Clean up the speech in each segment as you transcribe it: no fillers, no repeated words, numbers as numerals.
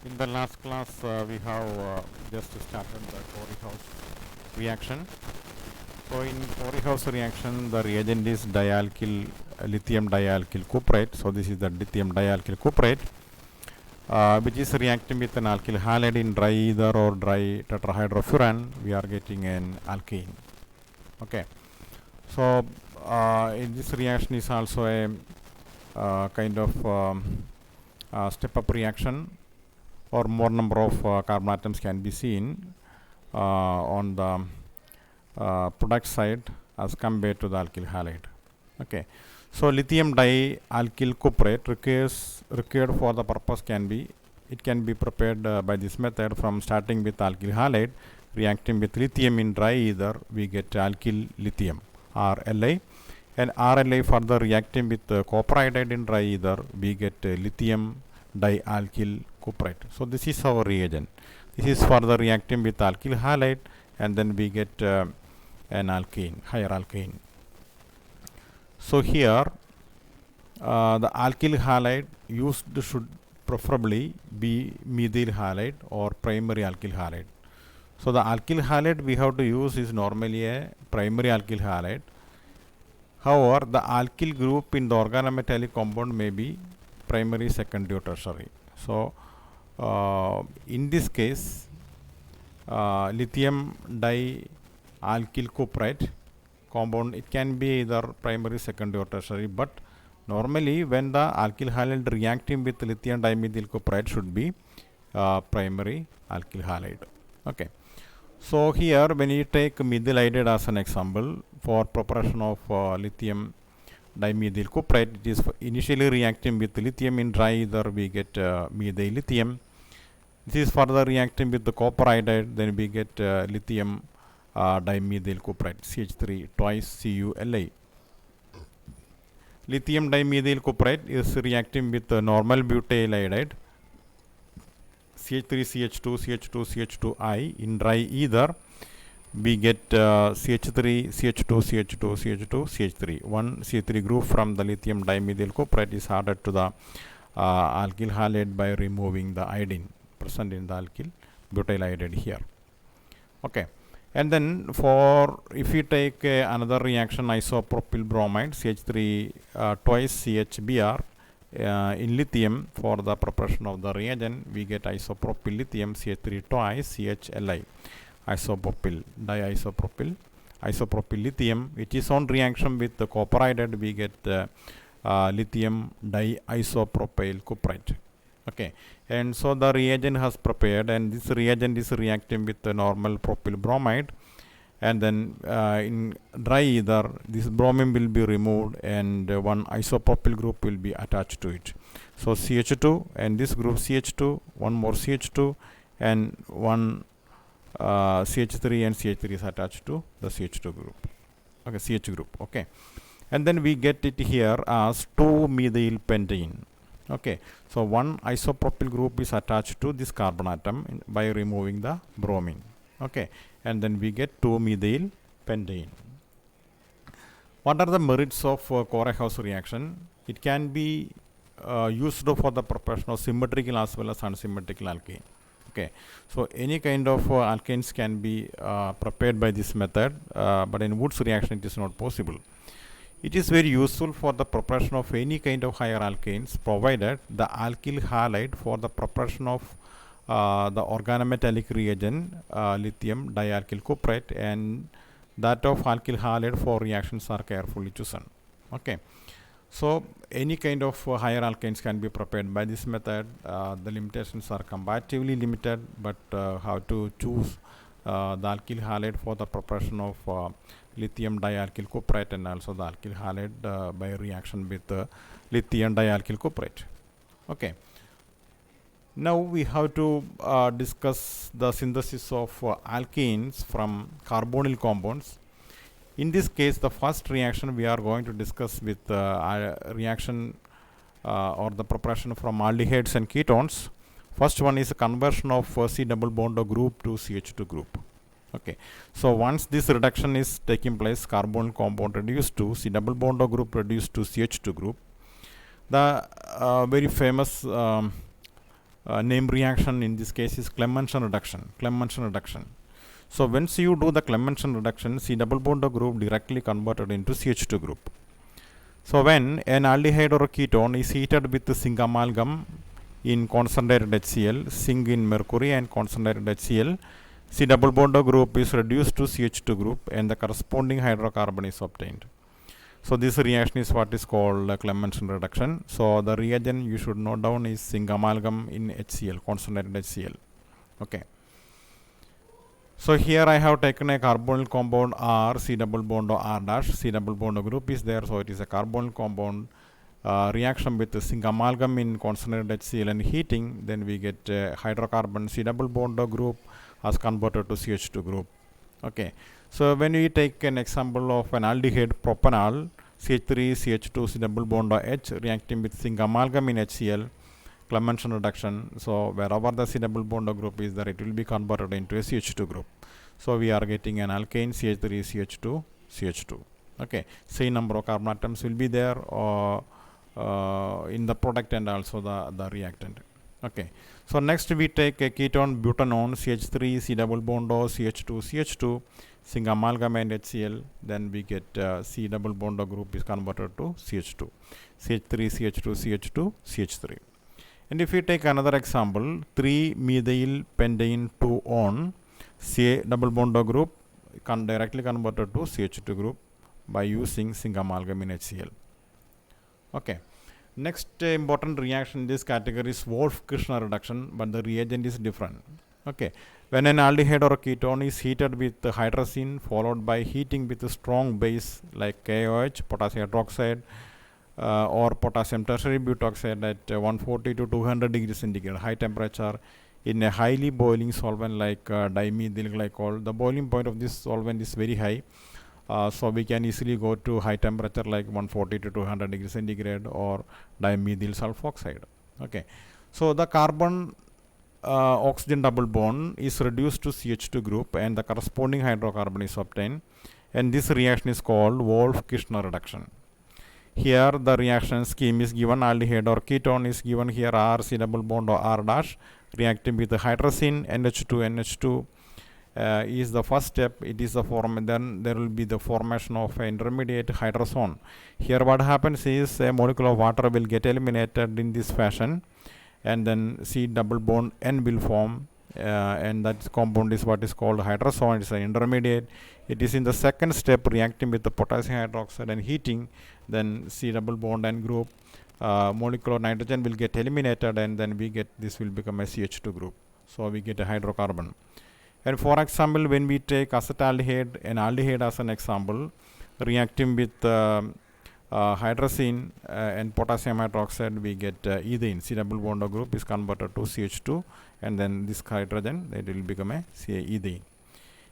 In the last class, we have just started the Corey House reaction. So in Corey House reaction, the reagent is dialkyl lithium dialkyl cuprate. So this is the lithium dialkyl cuprate, which is reacting with an alkyl halide in dry ether or dry tetrahydrofuran. We are getting an alkane. Okay. So in this reaction is also a kind of step-up reaction, or more number of carbon atoms can be seen on the product side as compared to the alkyl halide. Okay, so lithium dialkyl cuprate required for the purpose can be prepared by this method from starting with alkyl halide, reacting with lithium in dry ether, we get alkyl lithium RLi, and RLi further reacting with copper iodide in dry ether, we get lithium dialkyl cuprate. So this is our reagent. This is for the reacting with alkyl halide, and then we get an alkane, higher alkane. So here the alkyl halide used should preferably be methyl halide or primary alkyl halide. So the alkyl halide we have to use is normally a primary alkyl halide. However, the alkyl group in the organometallic compound may be primary, secondary or tertiary. So in this case, lithium dialkyl cuprate compound, it can be either primary, secondary or tertiary, but normally when the alkyl halide reacting with lithium dimethyl cuprate should be primary alkyl halide. Okay. So here when you take methyl iodide as an example for preparation of lithium dimethyl cuprate, it is initially reacting with lithium in dry ether, we get methyl lithium. This is further reacting with the copper iodide, then we get lithium dimethyl cuprate, CH3 twice CuLi. Lithium dimethyl cuprate is reacting with normal butyl iodide, CH3CH2 CH2CH2I in dry ether, we get CH3 CH2 CH2 CH2 CH3. One CH3 group from the lithium dimethyl cuprate is added to the alkyl halide by removing the iodine present in the alkyl butyl iodide here. Okay, and then for if we take another reaction, isopropyl bromide CH3 twice CHBr in lithium, for the preparation of the reagent we get isopropyl lithium CH3 twice CHLi, isopropyl isopropyl lithium, which is on reaction with the copper iodide, we get lithium diisopropyl cuprate. Okay, and so the reagent has prepared, and this reagent is reacting with the normal propyl bromide, and then in dry ether this bromine will be removed and one isopropyl group will be attached to it. So CH2 and this group CH2, one more CH2, and one CH3 and CH3 is attached to the CH2 group. Okay, CH group. Okay, and then we get it here as 2-methyl pentane. Okay, so one isopropyl group is attached to this carbon atom by removing the bromine. Okay, and then we get 2-methyl pentane. What are the merits of Corey House reaction? It can be used for the preparation of symmetrical as well as unsymmetrical alkane. Okay, so any kind of alkanes can be prepared by this method, but in Wood's reaction it is not possible. It is very useful for the preparation of any kind of higher alkanes, provided the alkyl halide for the preparation of the organometallic reagent lithium dialkyl cuprate and that of alkyl halide for reactions are carefully chosen. Okay, so any kind of higher alkanes can be prepared by this method. The limitations are comparatively limited, but how to choose the alkyl halide for the preparation of lithium dialkyl cuprate and also the alkyl halide by reaction with lithium dialkyl cuprate. Okay, now we have to discuss the synthesis of alkenes from carbonyl compounds. In this case, the first reaction we are going to discuss with reaction or the preparation from aldehydes and ketones. First one is a conversion of C double bond group to CH2 group. Okay, so once this reduction is taking place, carbonyl compound reduced to C double bond group reduced to CH2 group. The very famous name reaction in this case is Clemmensen reduction. So once you do the Clemmensen reduction, C double bond group directly converted into CH2 group. So when an aldehyde or a ketone is heated with zinc amalgam in concentrated HCl, zinc in mercury and concentrated HCl, C double bond group is reduced to CH2 group and the corresponding hydrocarbon is obtained. So this reaction is what is called Clemmensen reduction. So the reagent you should note down is zinc amalgam in HCl, concentrated HCl. Okay. So here I have taken a carbonyl compound R, C double bond R dash, C double bond group is there, so it is a carbonyl compound reaction with zinc amalgam in concentrated HCl and heating, then we get hydrocarbon C double bond group as converted to CH2 group. Okay. So when we take an example of an aldehyde propanol, CH3, CH2, C double bond H reacting with zinc amalgam in HCl, Clemmensen reduction. So wherever the C double bond group is there, it will be converted into a CH2 group. So we are getting an alkane CH3, CH2, CH2. Okay. Same number of carbon atoms will be there in the product and also the reactant. Okay. So next we take a ketone butanone CH3, C double bond O, CH2, CH2, zinc amalgam and HCl. Then we get C double bond group is converted to CH2, CH3, CH2, CH2, CH3. And if we take another example, 3-methyl pentane 2-on C double bond group directly converted to CH2 group by using zinc amalgam in HCl. Okay. Next important reaction in this category is Wolff-Kishner reduction, but the reagent is different. Okay. When an aldehyde or a ketone is heated with hydrazine followed by heating with a strong base like KOH, potassium hydroxide, or potassium tertiary butoxide at 140 to 200 degrees centigrade high temperature in a highly boiling solvent like dimethyl glycol. The boiling point of this solvent is very high, so we can easily go to high temperature like 140 to 200 degrees centigrade or dimethyl sulfoxide. Okay, so the carbon oxygen double bond is reduced to CH2 group and the corresponding hydrocarbon is obtained, and this reaction is called Wolff-Kishner reduction. Here the reaction scheme is given, aldehyde or ketone is given here R, C double bond or R dash reacting with the hydrazine NH2 is the first step. It is the then there will be the formation of an intermediate hydrazone. Here what happens is a molecule of water will get eliminated in this fashion and then C double bond N will form and that compound is what is called hydrazone. It's an intermediate. It is in the second step reacting with the potassium hydroxide and heating, then C double bond N group, molecular nitrogen will get eliminated and then we get this will become a CH2 group. So we get a hydrocarbon. And for example, when we take acetaldehyde and aldehyde as an example, reacting with hydrazine and potassium hydroxide, we get ethane. C double bond group is converted to CH2 and then this hydrogen, it will become a ethane.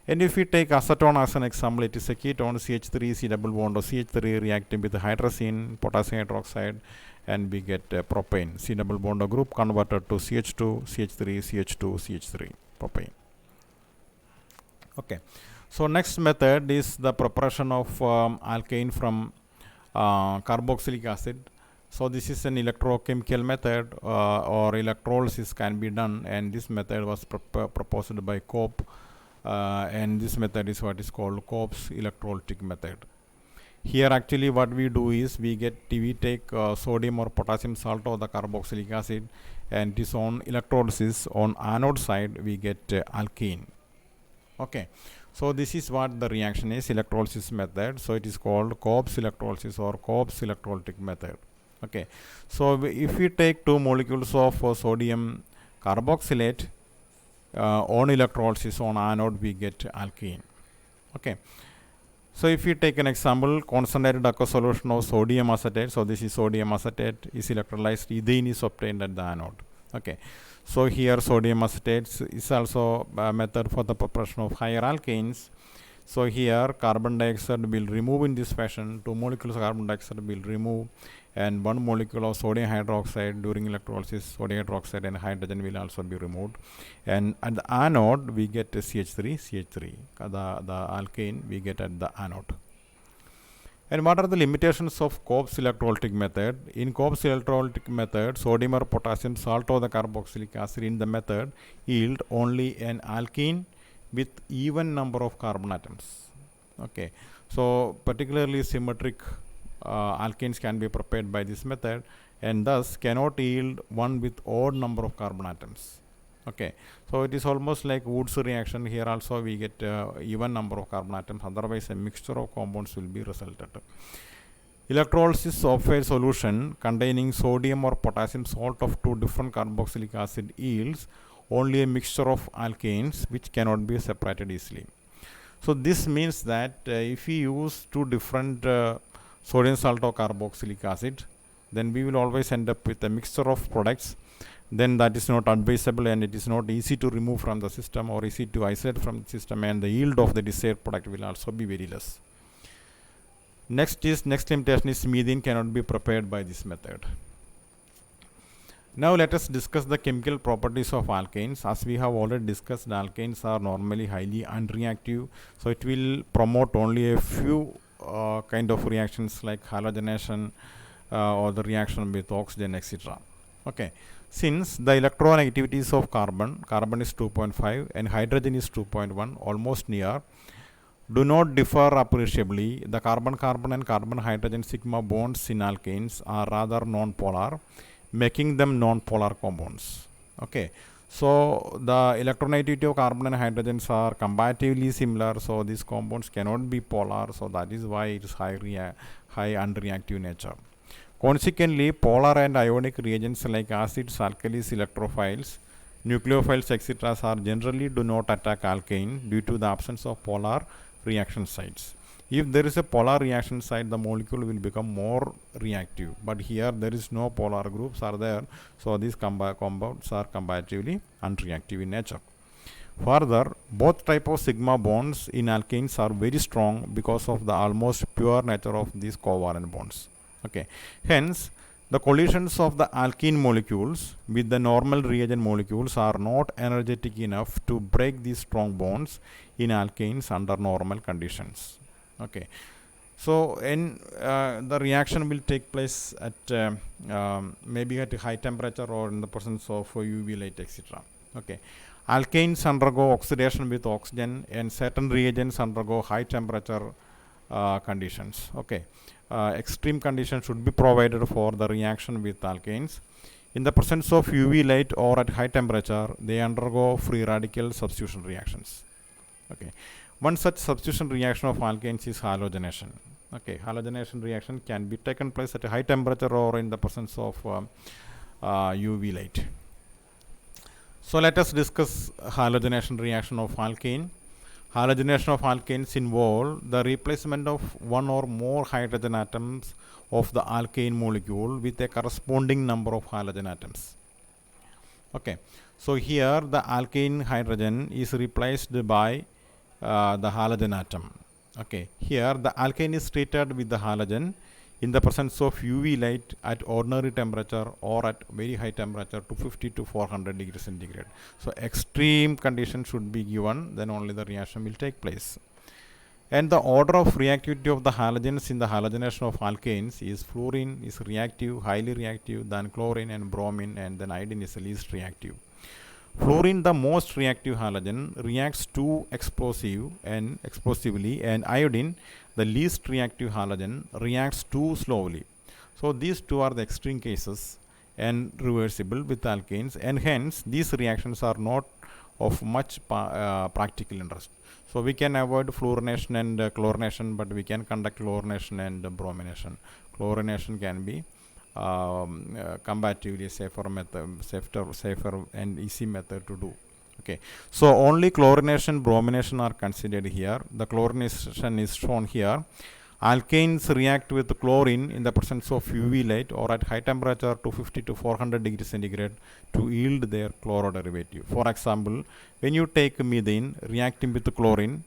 And if we take acetone as an example, it is a ketone CH3, C double bond or CH3 reacting with hydrazine, potassium hydroxide, and we get propane. C double bond group converted to CH2, CH3, CH2, CH3, propane. Okay. So next method is the preparation of alkane from carboxylic acid. So this is an electrochemical method or electrolysis can be done, and this method was proposed by Kopp. And this method is what is called Kopp's electrolytic method. Here actually what we do is we take sodium or potassium salt or the carboxylic acid, and it is on electrolysis on anode side we get alkane. Okay, so this is what the reaction is, electrolysis method. So it is called Kopp's electrolysis or Kopp's electrolytic method. Okay, so if we take two molecules of sodium carboxylate on electrolysis on anode we get alkane. Okay, so if we take an example, concentrated aqueous solution of sodium acetate, so this is sodium acetate is electrolyzed, ethane is obtained at the anode. Okay, so here sodium acetate is also a method for the preparation of higher alkanes. So here carbon dioxide will remove in this fashion, 2 molecules of carbon dioxide will remove, and 1 molecule of sodium hydroxide during electrolysis, sodium hydroxide and hydrogen will also be removed, and at the anode we get CH3, the alkane we get at the anode. And what are the limitations of Cobb's electrolytic method? In Cobb's electrolytic method, sodium or potassium salt or the carboxylic acid in the method yield only an alkene with even number of carbon atoms. Okay, so particularly symmetric alkenes can be prepared by this method and thus cannot yield one with odd number of carbon atoms. Okay, so it is almost like Wood's reaction. Here also we get even number of carbon atoms, otherwise a mixture of compounds will be resulted. Electrolysis of a solution containing sodium or potassium salt of two different carboxylic acid yields only a mixture of alkanes which cannot be separated easily. So this means that if we use two different sodium salt or carboxylic acid, then we will always end up with a mixture of products. Then that is not advisable and it is not easy to remove from the system or easy to isolate from the system, and the yield of the desired product will also be very less. Next limitation is methane cannot be prepared by this method. Now let us discuss the chemical properties of alkanes. As we have already discussed, alkanes are normally highly unreactive, so it will promote only a few kind of reactions like halogenation or the reaction with oxygen, etc. Okay, since the electronegativities of carbon is 2.5 and hydrogen is 2.1, almost near, do not differ appreciably. The carbon-carbon and carbon-hydrogen sigma bonds in alkanes are rather non-polar, making them non-polar compounds. Okay, so the electronegativity of carbon and hydrogens are comparatively similar, so these compounds cannot be polar, so that is why it is high unreactive nature. Consequently, polar and ionic reagents like acids, alkalis, electrophiles, nucleophiles, etc. are generally do not attack alkane due to the absence of polar reaction sites. If there is a polar reaction site, the molecule will become more reactive. But here there is no polar groups are there, so these compounds are comparatively unreactive in nature. Further, both type of sigma bonds in alkanes are very strong because of the almost pure nature of these covalent bonds. Okay, hence the collisions of the alkene molecules with the normal reagent molecules are not energetic enough to break these strong bonds in alkanes under normal conditions. Okay, so in the reaction will take place at maybe at a high temperature or in the presence of UV light, etc. Okay, alkanes undergo oxidation with oxygen and certain reagents undergo high temperature conditions. Okay, extreme conditions should be provided for the reaction with alkanes. In the presence of UV light or at high temperature, they undergo free radical substitution reactions. Okay, one such substitution reaction of alkanes is halogenation. Okay, halogenation reaction can be taken place at a high temperature or in the presence of UV light. So let us discuss halogenation reaction of alkane. Halogenation of alkanes involve the replacement of one or more hydrogen atoms of the alkane molecule with a corresponding number of halogen atoms. Okay, so here the alkane hydrogen is replaced by the halogen atom. Okay, here the alkane is treated with the halogen in the presence of UV light at ordinary temperature or at very high temperature 250 to 400 degrees centigrade. So extreme conditions should be given, then only the reaction will take place. And the order of reactivity of the halogens in the halogenation of alkanes is fluorine is reactive, highly reactive, then chlorine and bromine, and then iodine is the least reactive. Fluorine, the most reactive halogen, reacts too explosively, and iodine, the least reactive halogen, reacts too slowly. So these two are the extreme cases and reversible with alkanes, and hence these reactions are not of much practical interest. So we can avoid fluorination and chlorination, but we can conduct chlorination and bromination. Chlorination can be comparatively safer method, safer and easy method to do. Okay, so only chlorination, bromination are considered here. The chlorination is shown here. Alkanes react with chlorine in the presence of UV light or at high temperature 250 to 400 degrees centigrade to yield their chloroderivative. For example, when you take methane reacting with chlorine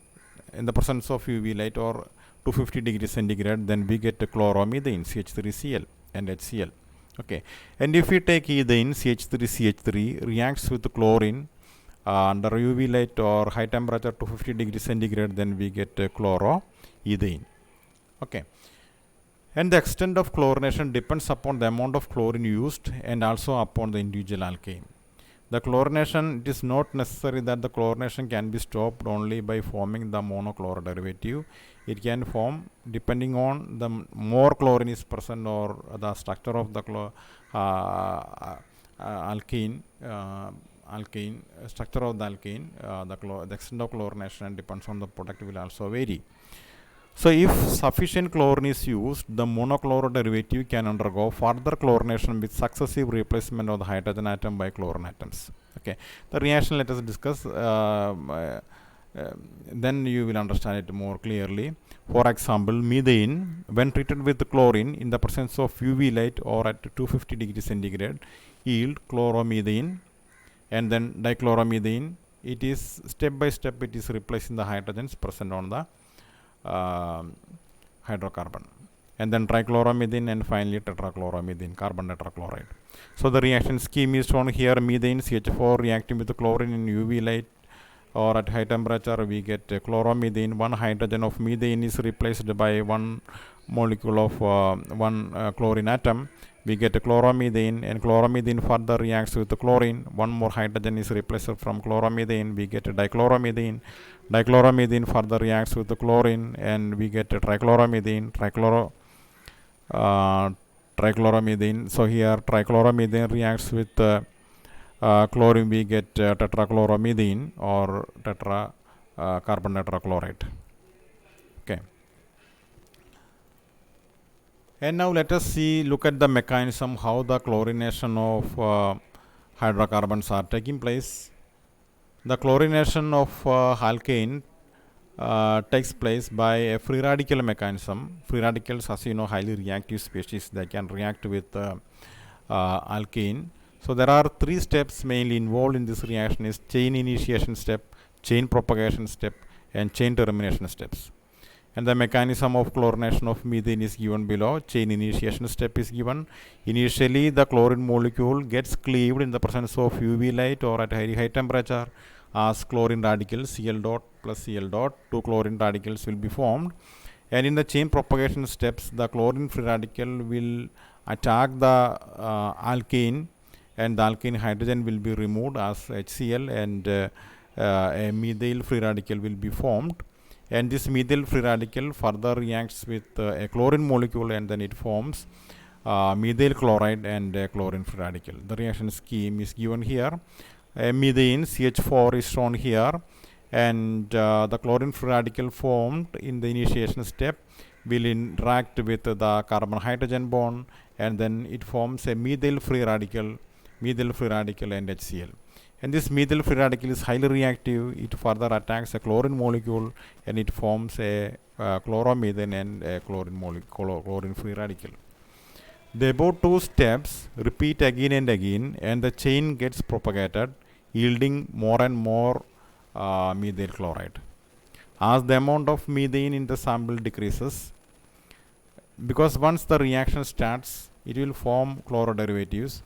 in the presence of UV light or 250 degrees centigrade, then we get chloromethane, CH3Cl and HCl. Okay, and if we take ethane, CH3CH3 reacts with chlorine under UV light or high temperature 250 degrees centigrade, then we get chloroethane. Okay, And the extent of chlorination depends upon the amount of chlorine used and also upon the individual alkane. The chlorination, it is not necessary that the chlorination can be stopped only by forming the monochloro derivative. It can form depending on the more chlorine is present or the structure of the alkene, structure of the alkene, the extent of chlorination depends on the product will also vary. So if sufficient chlorine is used, the monochloro derivative can undergo further chlorination with successive replacement of the hydrogen atom by chlorine atoms. Okay, the reaction let us discuss. Then you will understand it more clearly. For example, methane, when treated with chlorine in the presence of UV light or at 250 degrees centigrade, yield chloromethane and then dichloromethane. It is step by step, it is replacing the hydrogens present on the hydrocarbon, and then trichloromethane and finally tetrachloromethane, carbon tetrachloride. So the reaction scheme is shown here. Methane CH4 reacting with the chlorine in UV light or at high temperature, we get chloromethane. One hydrogen of methane is replaced by one molecule of one chlorine atom. We get chloromethane, and chloromethane further reacts with the chlorine. One more hydrogen is replaced from chloromethane. We get dichloromethane. Dichloromethane further reacts with the chlorine, and we get trichloromethane. Trichloromethane. So here trichloromethane reacts with chlorine. We get tetrachloromethane or carbon tetrachloride. Okay. And now let us look at the mechanism how the chlorination of hydrocarbons are taking place. The chlorination of alkane takes place by a free radical mechanism. Free radicals, as you know, highly reactive species. They can react with alkane. So there are three steps mainly involved in this reaction: is chain initiation step, chain propagation step, and chain termination steps. And the mechanism of chlorination of methane is given below. Chain initiation step is given. Initially, the chlorine molecule gets cleaved in the presence of UV light or at very high temperature as chlorine radicals, Cl dot plus Cl dot. Two chlorine radicals will be formed. And in the chain propagation steps, the chlorine free radical will attack the alkane, and the alkane hydrogen will be removed as HCl, and a methyl free radical will be formed. And this methyl free radical further reacts with a chlorine molecule, and then it forms methyl chloride and a chlorine free radical. The reaction scheme is given here. Methane CH4 is shown here, and the chlorine free radical formed in the initiation step will interact with the carbon hydrogen bond, and then it forms a methyl free radical and HCl. And this methyl free radical is highly reactive. It further attacks a chlorine molecule, and it forms a chloromethane and a chlorine free radical. The above two steps repeat again and again, and the chain gets propagated, yielding more and more methyl chloride. As the amount of methane in the sample decreases, because once the reaction starts, it will form chloroderivatives.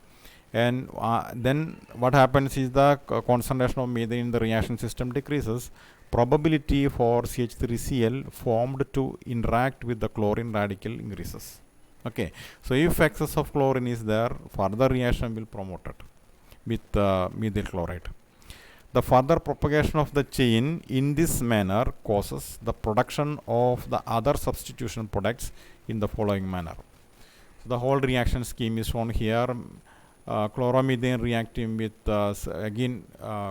And then what happens is the concentration of methane in the reaction system decreases. Probability for CH3Cl formed to interact with the chlorine radical increases. Okay, so if excess of chlorine is there, further reaction will promote it with methyl chloride. The further propagation of the chain in this manner causes the production of the other substitution products in the following manner. So the whole reaction scheme is shown here. Chloromethane reacting with again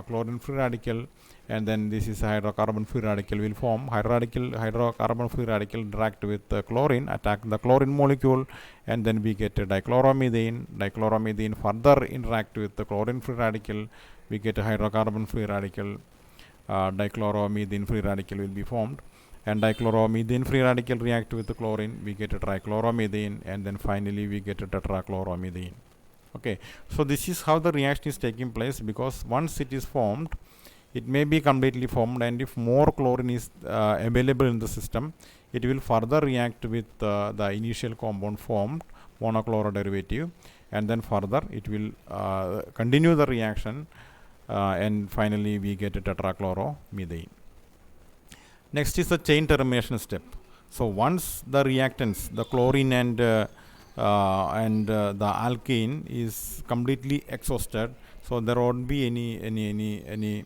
chlorine free radical, and then this is hydrocarbon free radical will form. Hydrocarbon free radical interact with chlorine, attack the chlorine molecule, and then we get a dichloromethane. Dichloromethane further interact with the chlorine free radical, we get a hydrocarbon free radical. Dichloromethane free radical will be formed, and dichloromethane free radical react with the chlorine, we get a trichloromethane, and then finally we get a tetrachloromethane. Okay, so this is how the reaction is taking place, because once it is formed, it may be completely formed, and if more chlorine is available in the system, it will further react with the initial compound formed, monochloro derivative, and then further it will continue the reaction, and finally we get a tetrachloromethane. Next is the chain termination step. So once the reactants, the chlorine and the alkane is completely exhausted, so there won't be any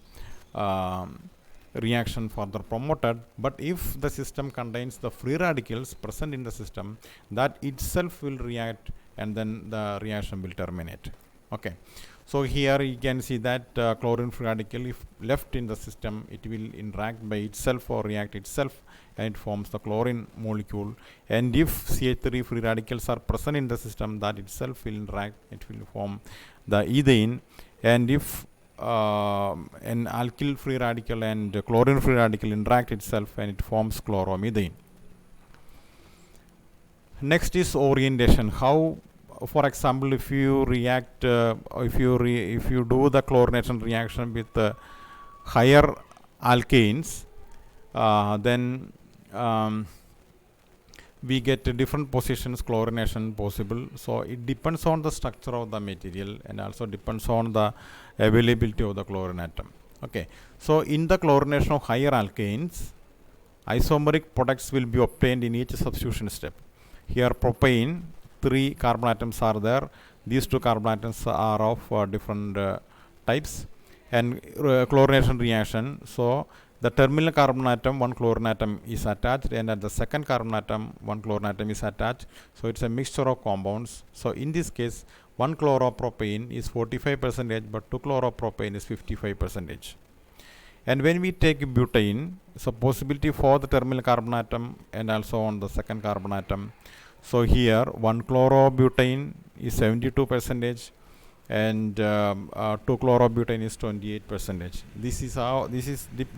reaction further promoted. But if the system contains the free radicals present in the system, that itself will react and then the reaction will terminate. Okay, so here you can see that chlorine free radical, if left in the system, it will interact by itself or react itself, and it forms the chlorine molecule. And if CH3 free radicals are present in the system, that itself will interact, it will form the ethane. And if an alkyl free radical and chlorine free radical interact itself, and it forms chloromethane. Next is orientation. How, for example, if you react, if you do the chlorination reaction with higher alkanes, then we get different positions chlorination possible. So it depends on the structure of the material and also depends on the availability of the chlorine atom. Okay, so in the chlorination of higher alkanes, isomeric products will be obtained in each substitution step. Here propane, 3 carbon atoms are there. These 2 carbon atoms are of different types. And chlorination reaction, so the terminal carbon atom, 1 chlorine atom is attached, and at the second carbon atom, 1 chlorine atom is attached. So it's a mixture of compounds. So in this case, 1 chloropropane is 45%, but 2 chloropropane is 55%. And when we take butane, so possibility for the terminal carbon atom and also on the second carbon atom. So here 1 chlorobutane is 72%, and 2 chlorobutane is 28%.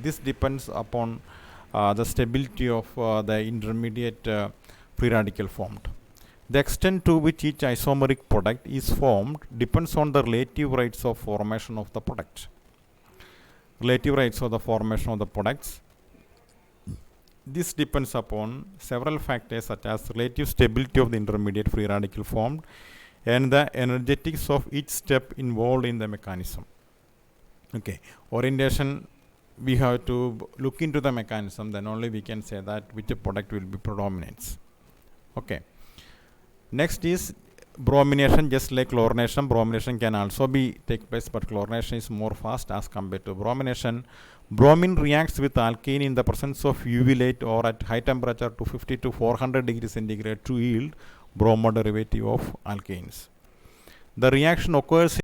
This depends upon the stability of the intermediate free radical formed. The extent to which each isomeric product is formed depends on the relative rates of formation of the product. Relative rates of the formation of the products. This depends upon several factors such as relative stability of the intermediate free radical formed and the energetics of each step involved in the mechanism. Okay, orientation, we have to look into the mechanism, then only we can say that which product will be predominance. Okay, next is bromination. Just like chlorination, bromination can also be take place, but chlorination is more fast as compared to bromination. Bromine reacts with alkane in the presence of UV light or at high temperature 250 to 400 degrees centigrade to yield bromo derivative of alkanes. The reaction occurs